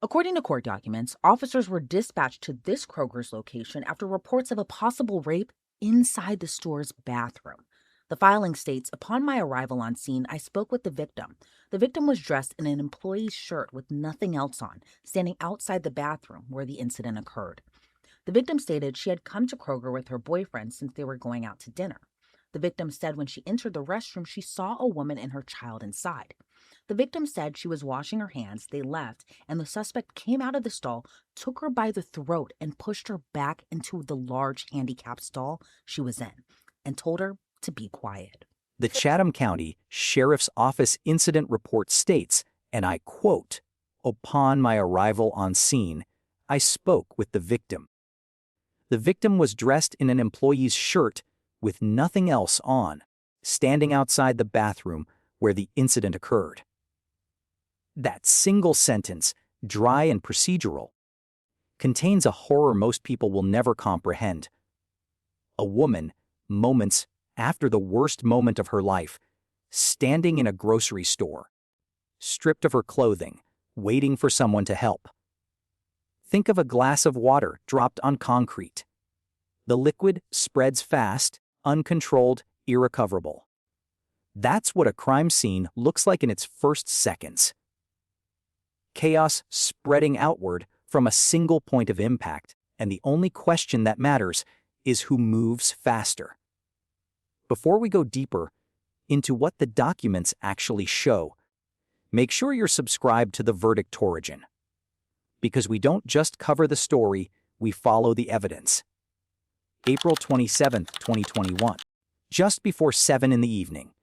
According to court documents, officers were dispatched to this Kroger's location after reports of a possible rape inside the store's bathroom. The filing states, upon my arrival on scene, I spoke with the victim. The victim was dressed in an employee's shirt with nothing else on, standing outside the bathroom where the incident occurred. The victim stated she had come to Kroger with her boyfriend since they were going out to dinner. The victim said when she entered the restroom, she saw a woman and her child inside. The victim said she was washing her hands, they left, and the suspect came out of the stall, took her by the throat, and pushed her back into the large handicapped stall she was in, and told her to be quiet. The Chatham County Sheriff's Office incident report states, and I quote, "Upon my arrival on scene, I spoke with the victim. The victim was dressed in an employee's shirt with nothing else on, standing outside the bathroom where the incident occurred." That single sentence, dry and procedural, contains a horror most people will never comprehend. A woman, moments after the worst moment of her life, standing in a grocery store, stripped of her clothing, waiting for someone to help. Think of a glass of water dropped on concrete. The liquid spreads fast, uncontrolled, irrecoverable. That's what a crime scene looks like in its first seconds. Chaos spreading outward from a single point of impact, and the only question that matters is who moves faster. Before we go deeper into what the documents actually show, make sure you're subscribed to the VerdictOrigin. Because we don't just cover the story, we follow the evidence. April 27, 2021. Just before 7 in the evening,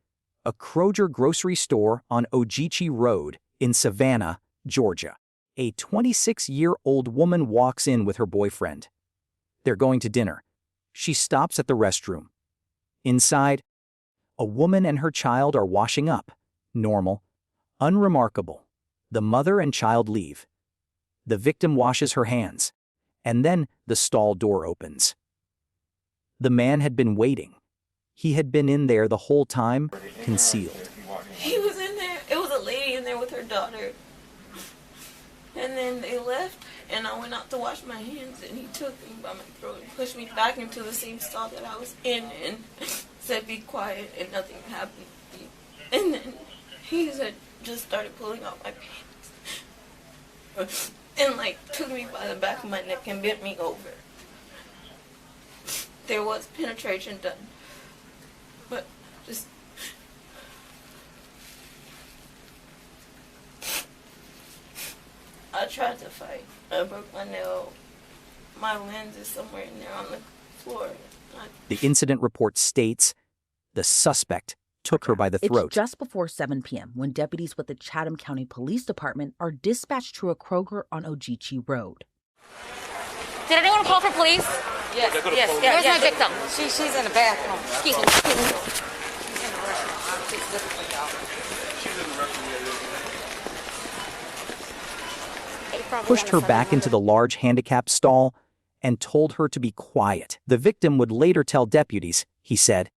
a Kroger grocery store on Ogeechee Road in Savannah, Georgia. A 26-year-old woman walks in with her boyfriend. They're going to dinner. She stops at the restroom. Inside, a woman and her child are washing up. Normal, unremarkable. The mother and child leave. The victim washes her hands, and then the stall door opens. The man had been waiting. He had been in there the whole time, concealed. He was in there. It was a lady in there with her daughter. And then they left, and I went out to wash my hands, and he took me by my throat and pushed me back into the same stall that I was in and said, "Be quiet," and nothing happened. And then he said, just started pulling out my pants. And took me by the back of my neck and bent me over. There was penetration done, but just... I tried to fight. I broke my nail. My lens is somewhere in there on the floor. The incident report states the suspect took her by the throat. It's just before 7 p.m. when deputies with the Chatham County Police Department are dispatched to a Kroger on Ogeechee Road. Did anyone call for police? Yes. Where's my victim? She's in the bathroom. Excuse me. Pushed her back into the large handicapped stall and told her to be quiet. The victim would later tell deputies, he said,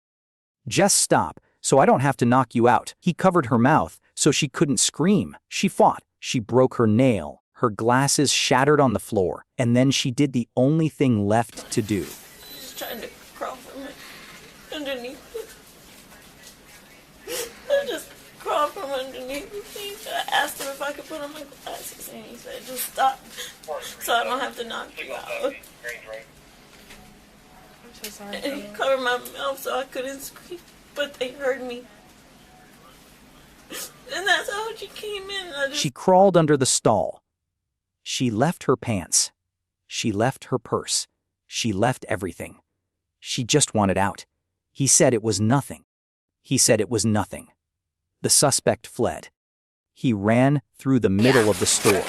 "Just stop, so I don't have to knock you out." He covered her mouth so she couldn't scream. She fought. She broke her nail. Her glasses shattered on the floor. And then she did the only thing left to do. She's trying to crawl from underneath. I just crawled from underneath. I asked him if I could put on my glasses, and he said, "Just stop, so I don't have to knock you out." I'm so sorry. And he covered my mouth so I couldn't scream, but they heard me. And that's how she came in. She crawled under the stall. She left her pants. She left her purse. She left everything. She just wanted out. He said it was nothing. He said it was nothing. The suspect fled. He ran through the middle of the store.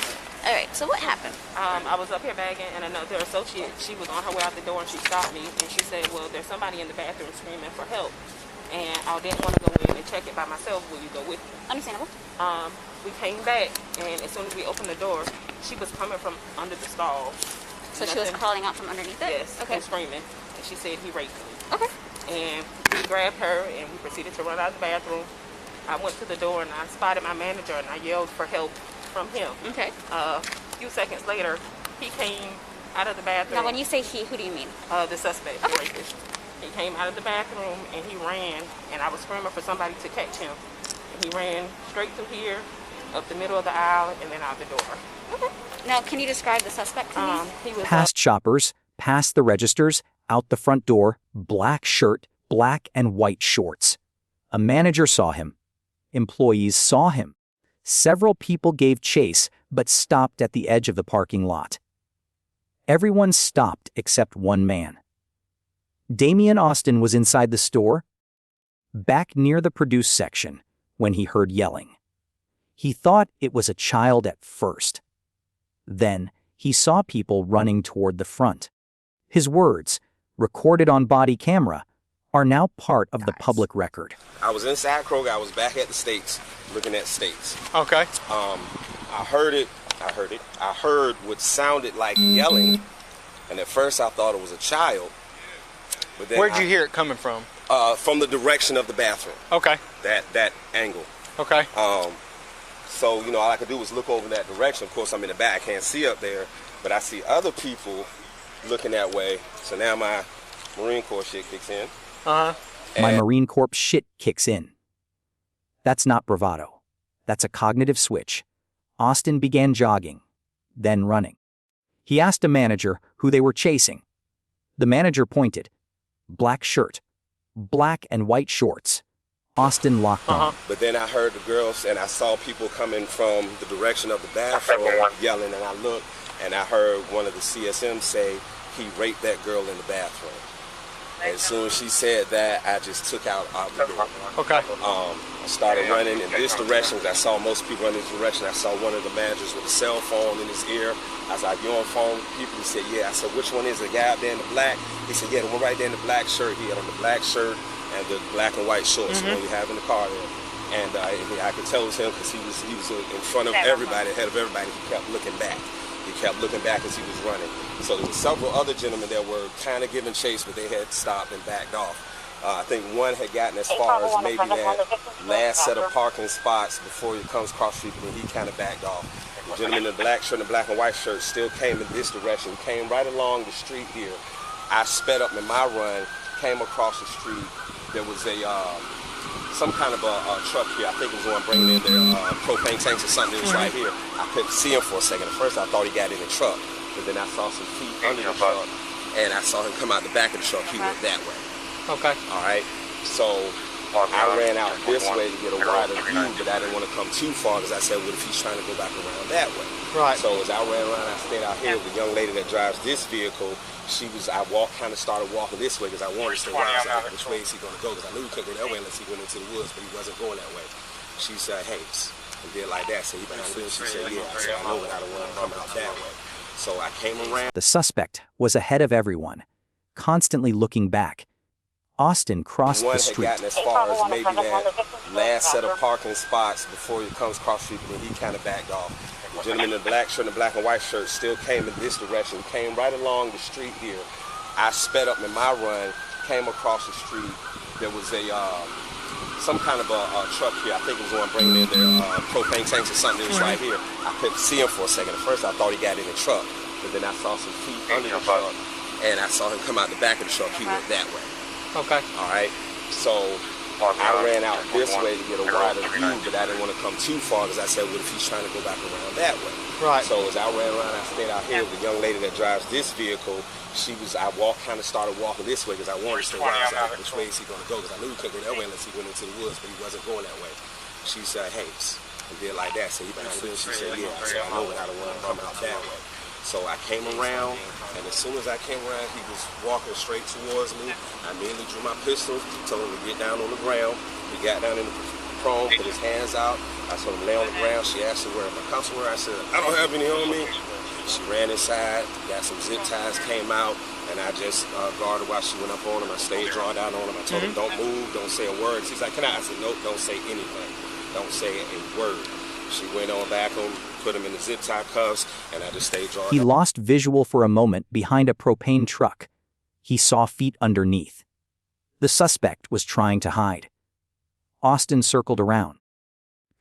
All right, so what happened? I was up here bagging, and another associate, she was on her way out the door, and she stopped me, and she said, "Well, there's somebody in the bathroom screaming for help." And I didn't want to go in and check it by myself. Will you go with me? Understandable. We came back, and as soon as we opened the door, she was coming from under the stall. So she was crawling out from underneath it? Yes, okay. And screaming. And she said he raped me. Okay. And we grabbed her, and we proceeded to run out of the bathroom. I went to the door, and I spotted my manager, and I yelled for help from him. Okay. few seconds later, he came out of the bathroom. Now, when you say he, who do you mean? The suspect, the rapist. He came out of the bathroom and he ran, and I was screaming for somebody to catch him. And he ran straight through here, up the middle of the aisle, and then out the door. Okay. Now, can you describe the suspect to me? He was Past shoppers, past the registers, out the front door, black shirt, black and white shorts. A manager saw him. Employees saw him. Several people gave chase, but stopped at the edge of the parking lot. Everyone stopped except one man. Damian Austin was inside the store, back near the produce section, when he heard yelling. He thought it was a child at first. Then he saw people running toward the front. His words, recorded on body camera, are now part of the public record. I was inside Kroger. I was back at the States, looking at States. Okay. I heard what sounded like yelling, and at first I thought it was a child. But then Where'd you hear it coming from? From the direction of the bathroom. Okay. That angle. Okay. So, all I could do was look over that direction. Of course, I'm in the back. I can't see up there. But I see other people looking that way. So now my Marine Corps shit kicks in. Uh-huh. My Marine Corps shit kicks in. That's not bravado. That's a cognitive switch. Austin began jogging, then running. He asked a manager who they were chasing. The manager pointed. Black shirt, black and white shorts. Austin locked on. But then I heard the girls, and I saw people coming from the direction of the bathroom yelling, and I looked, and I heard one of the CSMs say he raped that girl in the bathroom. And as soon as she said that, I just took out the door. Okay. I started running in this direction. I saw most people in this direction. I saw one of the managers with a cell phone in his ear. I was like, "You on phone with people?" He said, "Yeah." I said, "Which one is the guy up there in the black?" He said, "Yeah, the one right there in the black shirt." He had on the black shirt and the black and white shorts, the one you have in the car there. And I could tell it was him because he was in front of everybody, ahead of everybody. He kept looking back. He kept looking back as he was running. So there were several other gentlemen that were kind of giving chase, but they had stopped and backed off. I think one had gotten as far as maybe that last set of parking spots before he comes across the street, and he kind of backed off. The gentleman in the black shirt and the black and white shirt still came in this direction, came right along the street here. I sped up in my run, came across the street. There was some kind of a truck here. I think it was one bringing in their propane tanks or something. It was right here. I couldn't see him for a second. At first I thought he got in the truck, but then I saw some feet under the truck, and I saw him come out the back of the truck. He went that way. Okay. All right. So I ran out this way to get a wider view, but I didn't want to come too far because I said, what if he's trying to go back around that way? Right. So as I ran around, I stayed out here. The young lady that drives this vehicle, I started walking this way because I wanted to stay around. I was like, which way is he going to go? Because I knew he couldn't go that way unless he went into the woods, but he wasn't going that way. She said, "Hey," and did like that. So he behind the wheel. She said, "Yeah." I said, "I know, but I don't want to come out that way." So I came around. The suspect was ahead of everyone, constantly looking back. Austin crossed the street. One had gotten as far as maybe that last set of parking spots before he comes across the street, and he kind of backed off. The gentleman in the black shirt and the black and white shirt still came in this direction, came right along the street here. I sped up in my run, came across the street. There was some kind of a truck here. I think it was one bringing in their propane tanks or something. It was right here. I couldn't see him for a second. At first I thought he got in the truck, but then I saw some feet under the truck, and I saw him come out the back of the truck. He went that way. Okay. All right. So I ran out this way to get a wider view, but I didn't want to come too far because I said, what if he's trying to go back around that way? Right. So as I ran around, I stayed out here. The young lady that drives this vehicle, I started walking this way because I wanted to stay around. I was like, which way is he going to go? Because I knew he couldn't go that way unless he went into the woods, but he wasn't going that way. She said, "Hey," and did like that. So he behind the wheel. She said, "Yeah." I said, "I know, but I don't want to come out that way." So I came around, and as soon as I came around, he was walking straight towards me. I immediately drew my pistol, told him to get down on the ground. He got down in the prone, put his hands out. I told him to lay on the ground. She asked me where my cuffs were. I said, "I don't have any on me." She ran inside, got some zip ties, came out, and I just guarded while she went up on him. I stayed drawn down on him. I told him, "Don't move, don't say a word." She's like, "Can I?" I said, "Nope, don't say anything. Don't say a word." She went on back on, put him in the zip tie cuffs, and I just stayed drawn. He lost visual for a moment behind a propane truck. He saw feet underneath. The suspect was trying to hide. Austin circled around,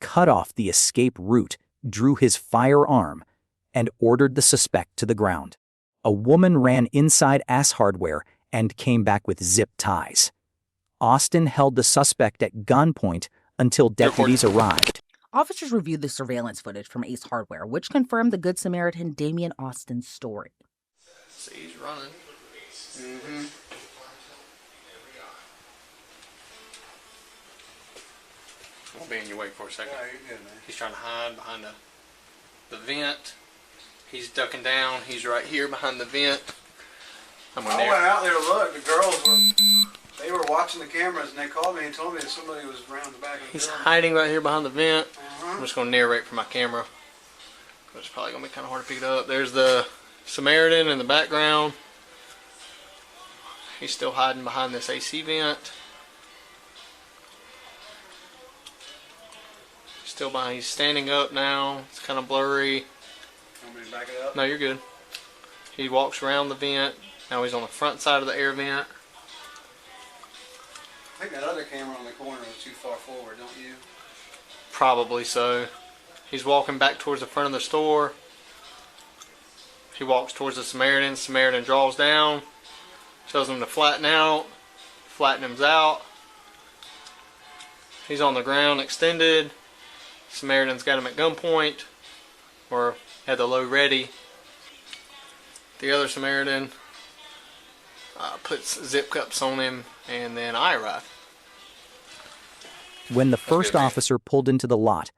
cut off the escape route, drew his firearm, and ordered the suspect to the ground. A woman ran inside Ace Hardware and came back with zip ties. Austin held the suspect at gunpoint until deputies arrived. Officers reviewed the surveillance footage from Ace Hardware, which confirmed the Good Samaritan Damian Austin's story. See, he's running. I'll be in your way for a second. Yeah, you're good, man. He's trying to hide behind the vent. He's ducking down. He's right here behind the vent. I went out there to look. The girls were watching the cameras, and they called me and told me that somebody was around the back of the He's building. hiding right here behind the vent. I'm just going to narrate from my camera. It's probably going to be kind of hard to pick it up. There's the Samaritan in the background. He's still hiding behind this AC vent. Still behind. He's standing up now. It's kind of blurry. Want me to back it up? No, you're good. He walks around the vent. Now he's on the front side of the air vent. I think that other camera on the corner was too far forward, don't you? Probably so. He's walking back towards the front of the store. He walks towards the Samaritan. Samaritan draws down. Tells him to flatten out. Flatten him out. He's on the ground extended. Samaritan's got him at gunpoint. Or had the low ready. The other Samaritan puts zip cups on him, and then I arrive. When the first officer pulled into the lot,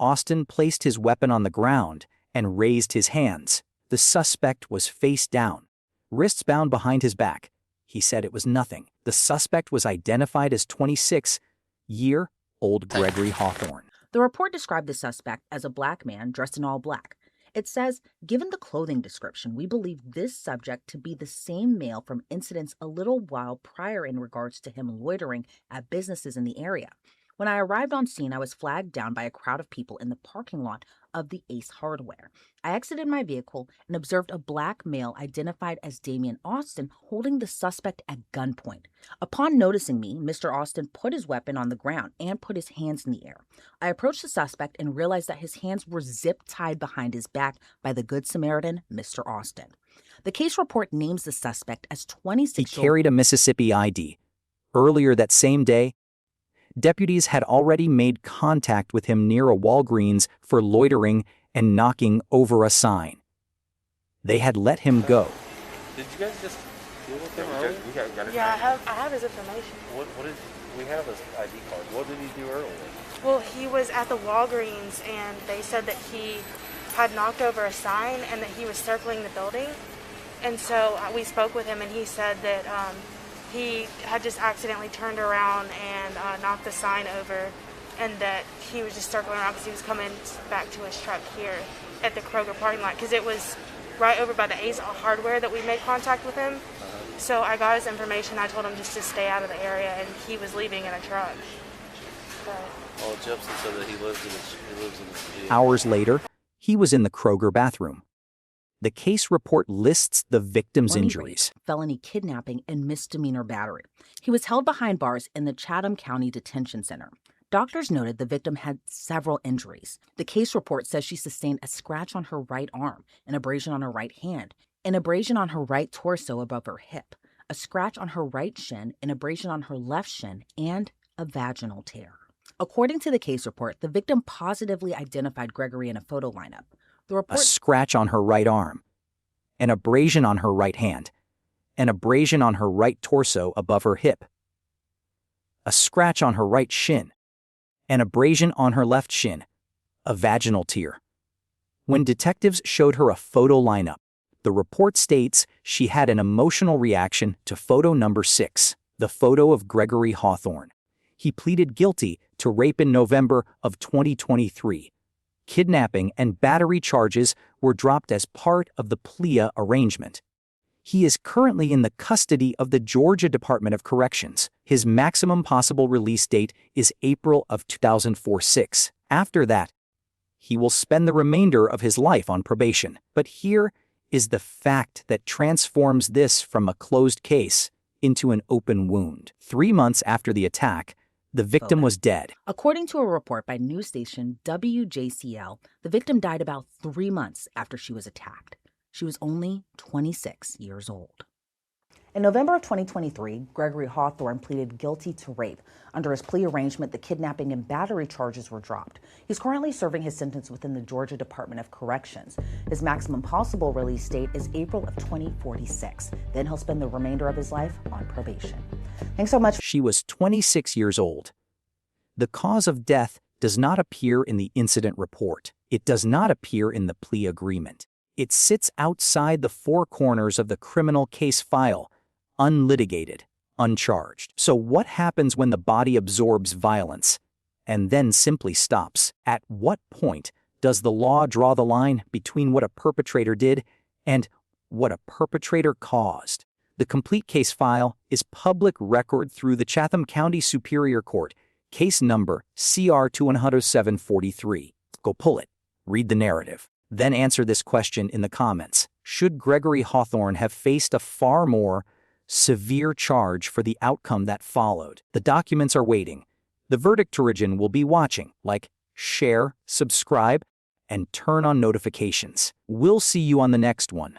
Austin placed his weapon on the ground and raised his hands. The suspect was face down, wrists bound behind his back. He said it was nothing. The suspect was identified as 26-year-old Gregory Hawthorne. The report described the suspect as a black man dressed in all black. It says, given the clothing description, we believe this subject to be the same male from incidents a little while prior in regards to him loitering at businesses in the area. When I arrived on scene, I was flagged down by a crowd of people in the parking lot of the Ace Hardware. I exited my vehicle and observed a black male identified as Damian Austin holding the suspect at gunpoint. Upon noticing me, Mr. Austin put his weapon on the ground and put his hands in the air. I approached the suspect and realized that his hands were zip-tied behind his back by the Good Samaritan, Mr. Austin. The case report names the suspect as 26-year-old. He carried a Mississippi ID. Earlier that same day, deputies had already made contact with him near a Walgreens for loitering and knocking over a sign. They had let him go. Did you guys just deal with him earlier? Yeah, I have his information. What did we have his ID card? What did he do earlier? Well, he was at the Walgreens, and they said that he had knocked over a sign and that he was circling the building. And so we spoke with him, and he said that he had just accidentally turned around and knocked the sign over, and that he was just circling around because he was coming back to his truck here at the Kroger parking lot, because it was right over by the Ace Hardware that we made contact with him. So I got his information. I told him just to stay out of the area, and he was leaving in a truck. Well, Jepson said that he lives in his vehicle. Hours later, he was in the Kroger bathroom. The case report lists the victim's injuries. Felony kidnapping and misdemeanor battery. He was held behind bars in the Chatham County Detention Center. Doctors noted the victim had several injuries. The case report says she sustained a scratch on her right arm, an abrasion on her right hand, an abrasion on her right torso above her hip, a scratch on her right shin, an abrasion on her left shin, and a vaginal tear. According to the case report, the victim positively identified Gregory in a photo lineup. A scratch on her right arm, an abrasion on her right hand, an abrasion on her right torso above her hip, a scratch on her right shin, an abrasion on her left shin, a vaginal tear. When detectives showed her a photo lineup, the report states she had an emotional reaction to photo number 6, the photo of Gregory Hawthorne. He pleaded guilty to rape in November of 2023. Kidnapping and battery charges were dropped as part of the plea arrangement. He is currently in the custody of the Georgia Department of Corrections. His maximum possible release date is April of 2046. After that, he will spend the remainder of his life on probation. But here is the fact that transforms this from a closed case into an open wound. 3 months after the attack, The victim was dead. According to a report by news station WJCL, the victim died about 3 months after she was attacked. She was only 26 years old. In November of 2023, Gregory Hawthorne pleaded guilty to rape. Under his plea arrangement, the kidnapping and battery charges were dropped. He's currently serving his sentence within the Georgia Department of Corrections. His maximum possible release date is April of 2046. Then he'll spend the remainder of his life on probation. Thanks so much. She was 26 years old. The cause of death does not appear in the incident report. It does not appear in the plea agreement. It sits outside the four corners of the criminal case file, unlitigated, uncharged. So what happens when the body absorbs violence and then simply stops? At what point does the law draw the line between what a perpetrator did and what a perpetrator caused? The complete case file is public record through the Chatham County Superior Court, case number CR-20743. Go pull it, read the narrative, then answer this question in the comments. Should Gregory Hawthorne have faced a far more severe charge for the outcome that followed? The documents are waiting. The VerdictOrigin will be watching. Like, share, subscribe, and turn on notifications. We'll see you on the next one.